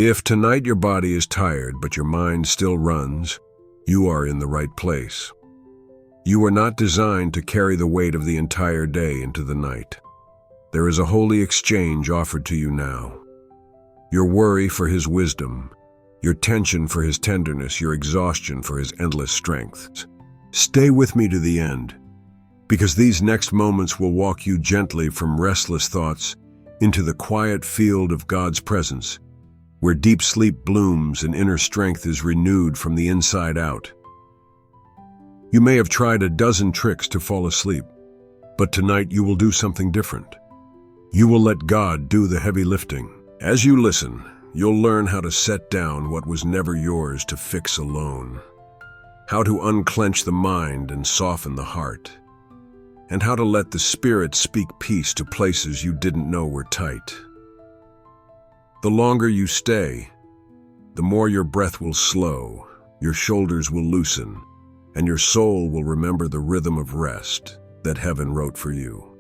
If tonight your body is tired but your mind still runs, you are in the right place. You are not designed to carry the weight of the entire day into the night. There is a holy exchange offered to you now. Your worry for His wisdom, your tension for His tenderness, your exhaustion for His endless strength. Stay with me to the end, because these next moments will walk you gently from restless thoughts into the quiet field of God's presence, where deep sleep blooms and inner strength is renewed from the inside out. You may have tried a dozen tricks to fall asleep, but tonight you will do something different. You will let God do the heavy lifting. As you listen, you'll learn how to set down what was never yours to fix alone, how to unclench the mind and soften the heart, and how to let the Spirit speak peace to places you didn't know were tight. The longer you stay, the more your breath will slow, your shoulders will loosen, and your soul will remember the rhythm of rest that heaven wrote for you.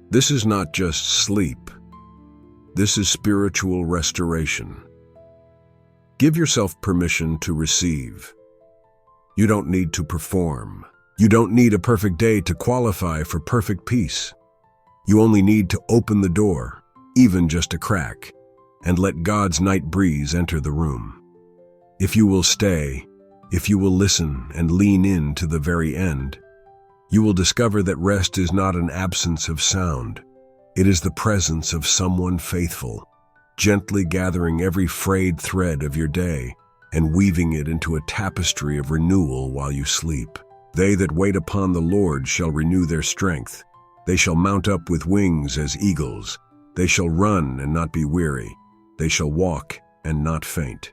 This is not just sleep. This is spiritual restoration. Give yourself permission to receive. You don't need to perform. You don't need a perfect day to qualify for perfect peace. You only need to open the door, even just a crack, and let God's night breeze enter the room. If you will stay, if you will listen and lean in to the very end, you will discover that rest is not an absence of sound. It is the presence of someone faithful, gently gathering every frayed thread of your day and weaving it into a tapestry of renewal while you sleep. They that wait upon the Lord shall renew their strength. They shall mount up with wings as eagles. They shall run and not be weary. They shall walk and not faint.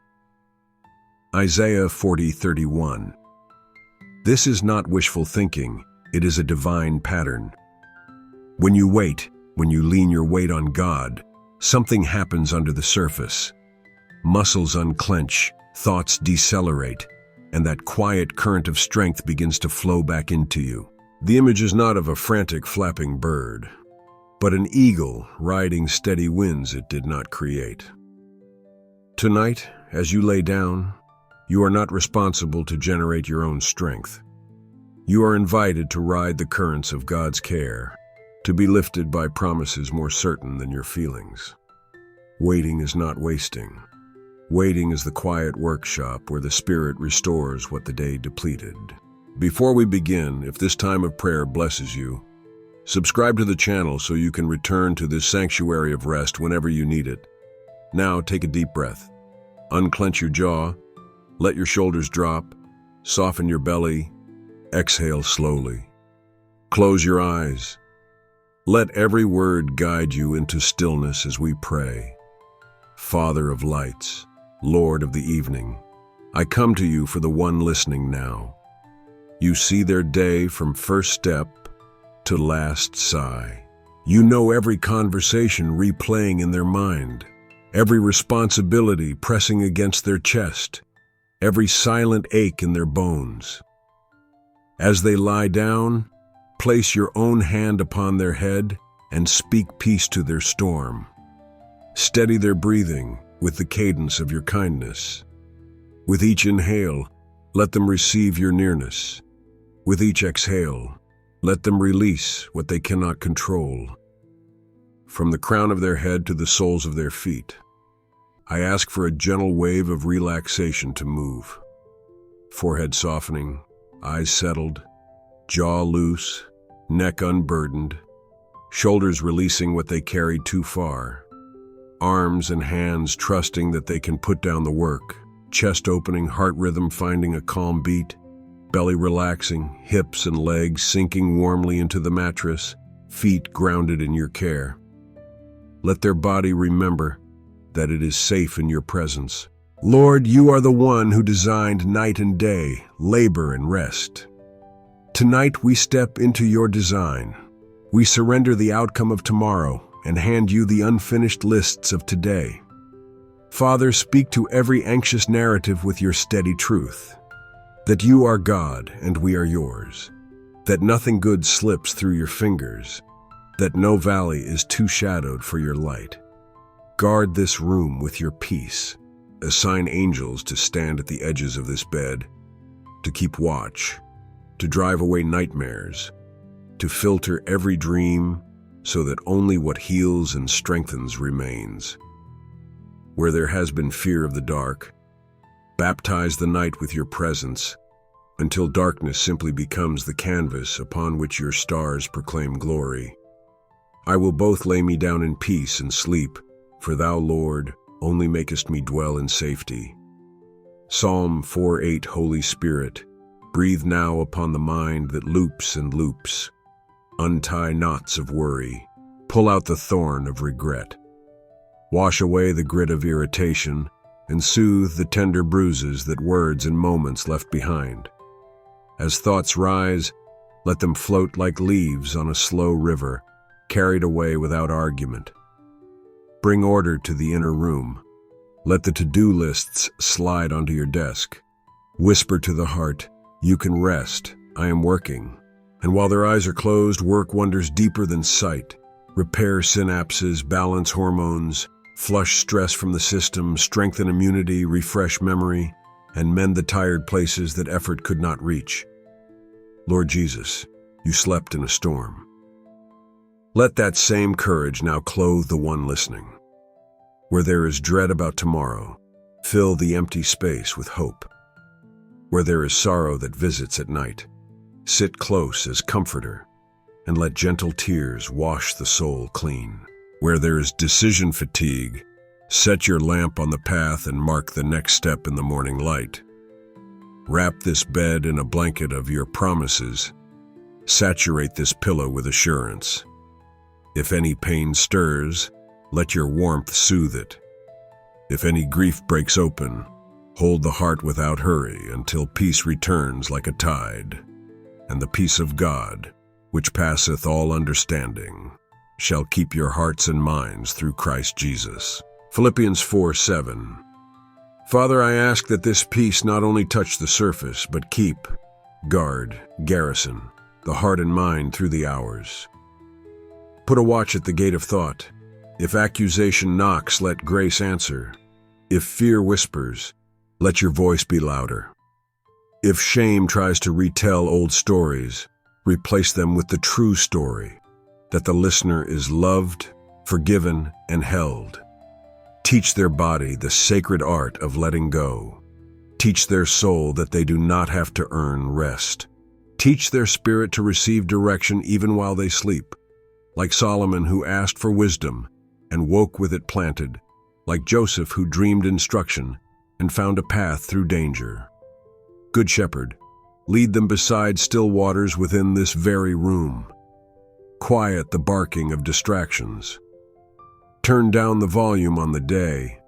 Isaiah 40:31. This is not wishful thinking. It is a divine pattern. When you wait, when you lean your weight on God, something happens under the surface. Muscles unclench, thoughts decelerate, and that quiet current of strength begins to flow back into you. The image is not of a frantic flapping bird, but an eagle riding steady winds it did not create. Tonight, as you lay down, you are not responsible to generate your own strength. You are invited to ride the currents of God's care, to be lifted by promises more certain than your feelings. Waiting is not wasting. Waiting is the quiet workshop where the Spirit restores what the day depleted. Before we begin, if this time of prayer blesses you, subscribe to the channel so you can return to this sanctuary of rest whenever you need it. Now take a deep breath. Unclench your jaw, let your shoulders drop, soften your belly, exhale slowly. Close your eyes. Let every word guide you into stillness as we pray. Father of lights, Lord of the evening, I come to you for the one listening now. You see their day from first step to last sigh. You know every conversation replaying in their mind, every responsibility pressing against their chest, every silent ache in their bones. As they lie down, place your own hand upon their head and speak peace to their storm. Steady their breathing with the cadence of your kindness. With each inhale, let them receive your nearness. With each exhale, let them release what they cannot control. From the crown of their head to the soles of their feet, I ask for a gentle wave of relaxation to move. Forehead softening, eyes settled, jaw loose, neck unburdened, shoulders releasing what they carried too far, arms and hands trusting that they can put down the work, chest opening, heart rhythm finding a calm beat, belly relaxing, hips and legs sinking warmly into the mattress, feet grounded in your care. Let their body remember that it is safe in your presence. Lord, you are the one who designed night and day, labor and rest. Tonight we step into your design. We surrender the outcome of tomorrow and hand you the unfinished lists of today. Father, speak to every anxious narrative with your steady truth, that you are God and we are yours, that nothing good slips through your fingers, that no valley is too shadowed for your light. Guard this room with your peace. Assign angels to stand at the edges of this bed, to keep watch, to drive away nightmares, to filter every dream so that only what heals and strengthens remains. Where there has been fear of the dark, baptize the night with your presence until darkness simply becomes the canvas upon which your stars proclaim glory. I will both lay me down in peace and sleep, for thou, Lord, only makest me dwell in safety. Psalm 4:8. Holy Spirit, breathe now upon the mind that loops and loops. Untie knots of worry. Pull out the thorn of regret. Wash away the grit of irritation and soothe the tender bruises that words and moments left behind. As thoughts rise, let them float like leaves on a slow river, carried away without argument. Bring order to the inner room. Let the to-do lists slide onto your desk. Whisper to the heart, you can rest, I am working. And while their eyes are closed, work wonders deeper than sight. Repair synapses, balance hormones, flush stress from the system, strengthen immunity, refresh memory, and mend the tired places that effort could not reach. Lord Jesus, you slept in a storm. Let that same courage now clothe the one listening. Where there is dread about tomorrow, fill the empty space with hope. Where there is sorrow that visits at night, sit close as comforter, and let gentle tears wash the soul clean. Where there is decision fatigue, set your lamp on the path and mark the next step in the morning light. Wrap this bed in a blanket of your promises. Saturate this pillow with assurance. If any pain stirs, let your warmth soothe it. If any grief breaks open, hold the heart without hurry until peace returns like a tide. And the peace of God, which passeth all understanding, shall keep your hearts and minds through Christ Jesus. Philippians 4:7. Father, I ask that this peace not only touch the surface, but keep, guard, garrison the heart and mind through the hours. Put a watch at the gate of thought. If accusation knocks, let grace answer. If fear whispers, let your voice be louder. If shame tries to retell old stories, replace them with the true story, that the listener is loved, forgiven, and held. Teach their body the sacred art of letting go. Teach their soul that they do not have to earn rest. Teach their spirit to receive direction even while they sleep. Like Solomon, who asked for wisdom and woke with it planted, like Joseph, who dreamed instruction and found a path through danger. Good Shepherd, lead them beside still waters within this very room. Quiet the barking of distractions. Turn down the volume on the day.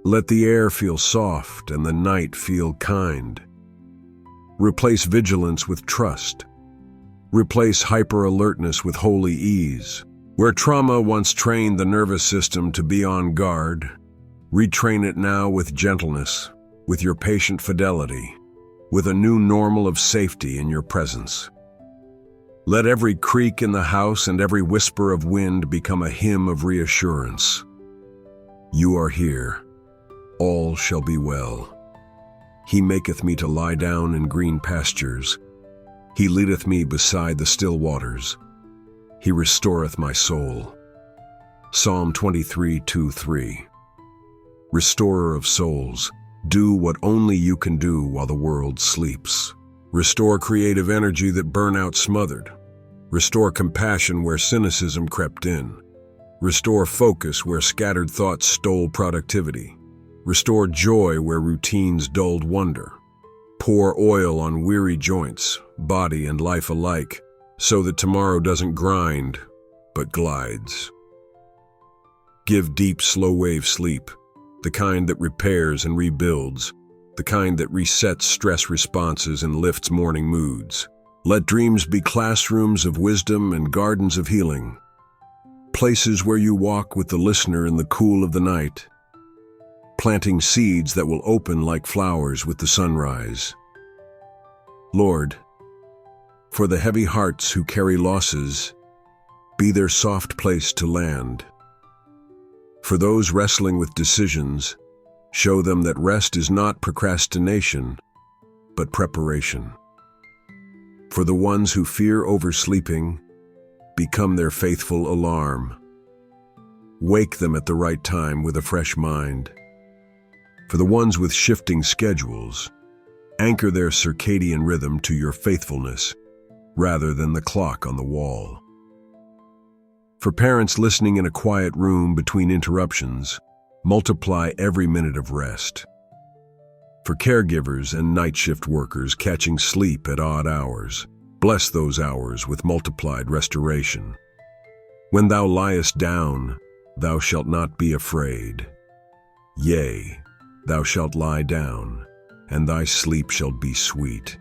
Let the air feel soft and the night feel kind. Replace vigilance with trust. Replace hyper-alertness with holy ease. Where trauma once trained the nervous system to be on guard, retrain it now with gentleness, with your patient fidelity, with a new normal of safety in your presence. Let every creak in the house and every whisper of wind become a hymn of reassurance. You are here. All shall be well. He maketh me to lie down in green pastures. He leadeth me beside the still waters. He restoreth my soul. Psalm 23:2-3. Restorer of souls, do what only you can do while the world sleeps. Restore creative energy that burnout smothered. Restore compassion where cynicism crept in. Restore focus where scattered thoughts stole productivity. Restore joy where routines dulled wonder. Pour oil on weary joints, body and life alike, so that tomorrow doesn't grind, but glides. Give deep, slow-wave sleep, the kind that repairs and rebuilds, the kind that resets stress responses and lifts morning moods. Let dreams be classrooms of wisdom and gardens of healing, places where you walk with the listener in the cool of the night, planting seeds that will open like flowers with the sunrise. Lord, for the heavy hearts who carry losses, be their soft place to land. For those wrestling with decisions, show them that rest is not procrastination, but preparation. For the ones who fear oversleeping, become their faithful alarm. Wake them at the right time with a fresh mind. For the ones with shifting schedules, anchor their circadian rhythm to your faithfulness rather than the clock on the wall. For parents listening in a quiet room between interruptions, multiply every minute of rest. For caregivers and night shift workers catching sleep at odd hours, bless those hours with multiplied restoration. When thou liest down, thou shalt not be afraid. Yea, thou shalt lie down, and thy sleep shall be sweet.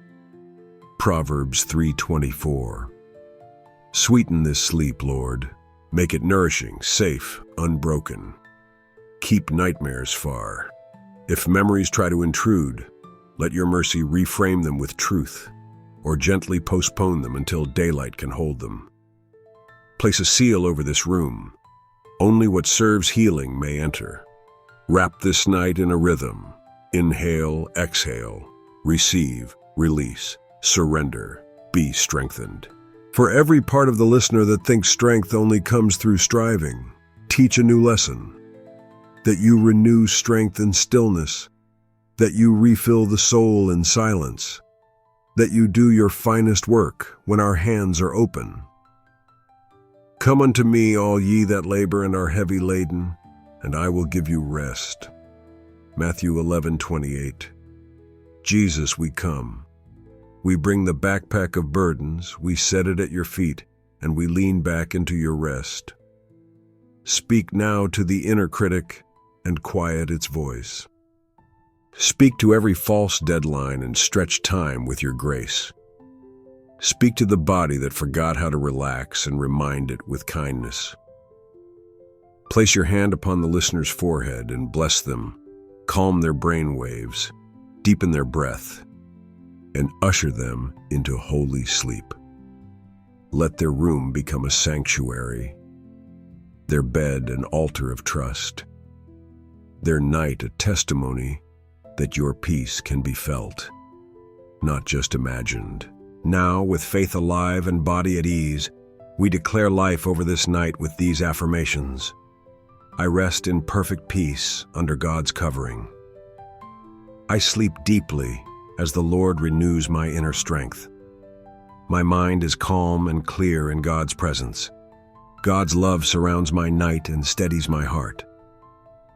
Proverbs 3:24. Sweeten this sleep, Lord. Make it nourishing, safe, unbroken. Keep nightmares far. If memories try to intrude, let your mercy reframe them with truth, or gently postpone them until daylight can hold them. Place a seal over this room. Only what serves healing may enter. Wrap this night in a rhythm. Inhale, exhale, receive, release, surrender, be strengthened. For every part of the listener that thinks strength only comes through striving, teach a new lesson. That you renew strength in stillness, that you refill the soul in silence, that you do your finest work when our hands are open. Come unto me, all ye that labor and are heavy laden, and I will give you rest. Matthew 11:28. Jesus, we come. We bring the backpack of burdens, we set it at your feet, and we lean back into your rest. Speak now to the inner critic and quiet its voice. Speak to every false deadline and stretch time with your grace. Speak to the body that forgot how to relax and remind it with kindness. Place your hand upon the listener's forehead and bless them, calm their brain waves, deepen their breath, and usher them into holy sleep. Let their room become a sanctuary, their bed an altar of trust, their night a testimony that your peace can be felt, not just imagined. Now, with faith alive and body at ease, we declare life over this night with these affirmations. I rest in perfect peace under God's covering. I sleep deeply as the Lord renews my inner strength. My mind is calm and clear in God's presence. God's love surrounds my night and steadies my heart.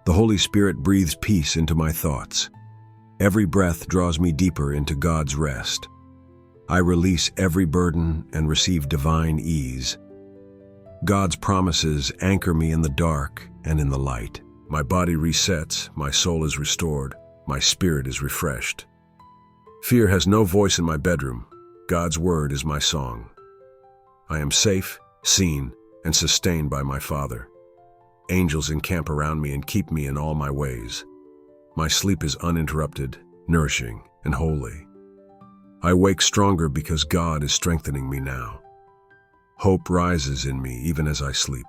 The Holy Spirit breathes peace into my thoughts. Every breath draws me deeper into God's rest. I release every burden and receive divine ease. God's promises anchor me in the dark and in the light. My body resets, my soul is restored, my spirit is refreshed. Fear has no voice in my bedroom. God's word is my song. I am safe, seen, and sustained by my Father. Angels encamp around me and keep me in all my ways. My sleep is uninterrupted, nourishing, and holy. I wake stronger because God is strengthening me now. Hope rises in me even as I sleep.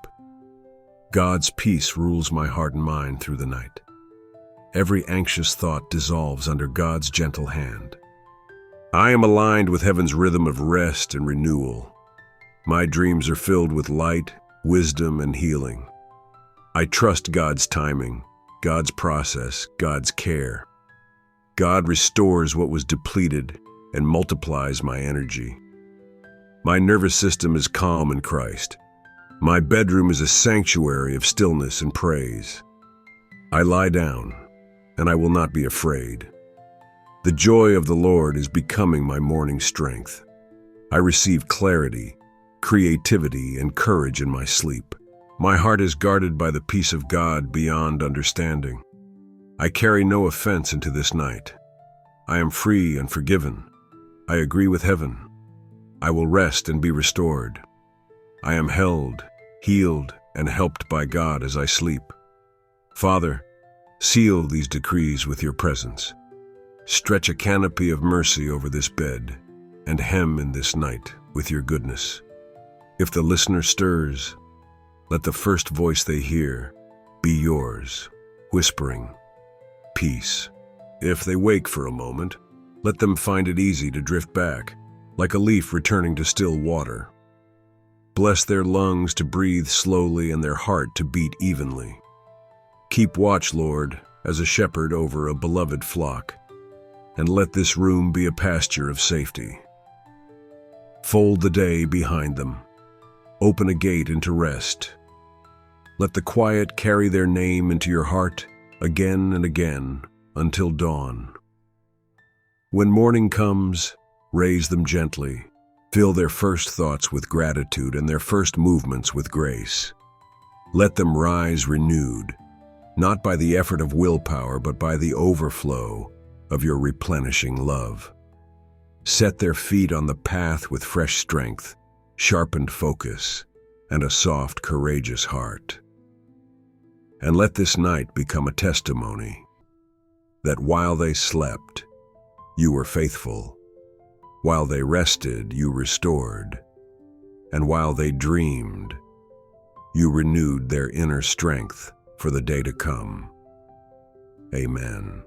God's peace rules my heart and mind through the night. Every anxious thought dissolves under God's gentle hand. I am aligned with heaven's rhythm of rest and renewal. My dreams are filled with light, wisdom, and healing. I trust God's timing, God's process, God's care. God restores what was depleted and multiplies my energy. My nervous system is calm in Christ. My bedroom is a sanctuary of stillness and praise. I lie down, and I will not be afraid. The joy of the Lord is becoming my morning strength. I receive clarity, creativity, and courage in my sleep. My heart is guarded by the peace of God beyond understanding. I carry no offense into this night. I am free and forgiven. I agree with heaven. I will rest and be restored. I am held, healed, and helped by God as I sleep. Father, seal these decrees with your presence. Stretch a canopy of mercy over this bed and hem in this night with your goodness. If the listener stirs, let the first voice they hear be yours, whispering, peace. If they wake for a moment, let them find it easy to drift back, like a leaf returning to still water. Bless their lungs to breathe slowly and their heart to beat evenly. Keep watch, Lord, as a shepherd over a beloved flock, and let this room be a pasture of safety. Fold the day behind them. Open a gate into rest. Let the quiet carry their name into your heart again and again until dawn. When morning comes, raise them gently. Fill their first thoughts with gratitude and their first movements with grace. Let them rise renewed, not by the effort of willpower, but by the overflow of your replenishing love. Set their feet on the path with fresh strength, sharpened focus, and a soft, courageous heart. And let this night become a testimony that while they slept, you were faithful. While they rested, you restored. And while they dreamed, you renewed their inner strength for the day to come. Amen.